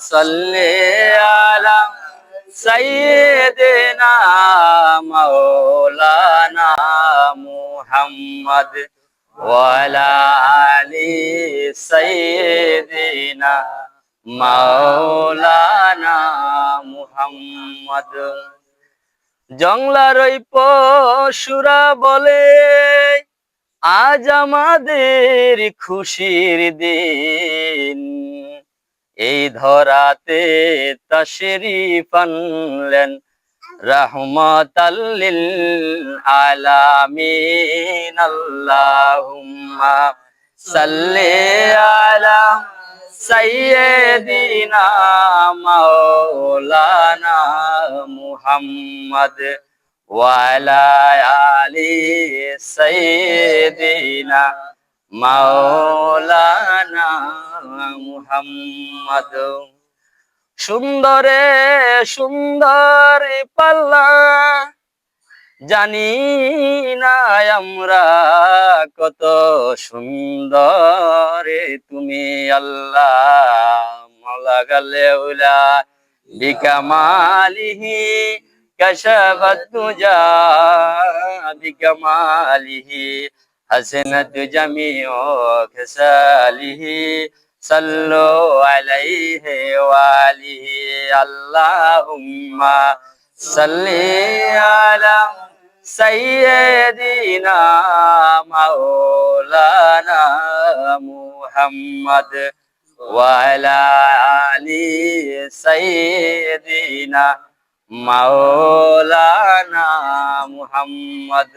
সাল্লি আলা সাইয়্যিদিনা মাওলানা মুহাম্মদ ওয়া আলা আলি সাইয়্যিদিনা মাওলানা মুহাম্মদ। জংলার ওই পশুরা বলে আজ আমাদের খুশির দিন, এই ধরাতে তাশরীফ আনলেন রাহমাতাল লিল আলামিন। আল্লাহুম্মা সাল্লি আলা সাইয়্যিদিনা মাওলানা মুহাম্মদ ওয়া আলা আলি সাইয়্যিদিনা মাওলানা মুহাম্মদ। সুন্দরে সুন্দর পাল্লা জানি না আমরা কত সুন্দর তুমি আল্লাহ। মাওলা গালেউলা বিকামালিহি কাশাফাত তুজা বিকামালিহি হাসনাত জামিউ খাসালিহি সাল্লু আলাইহি ওয়া আলিহি। আল্লাহুম্মা সাল্লি আলা সাইয়্যিদিনা মাওলানা মুহাম্মদ ওয়া আলা আলি সাইয়্যিদিনা মাওলানা মুহাম্মদ।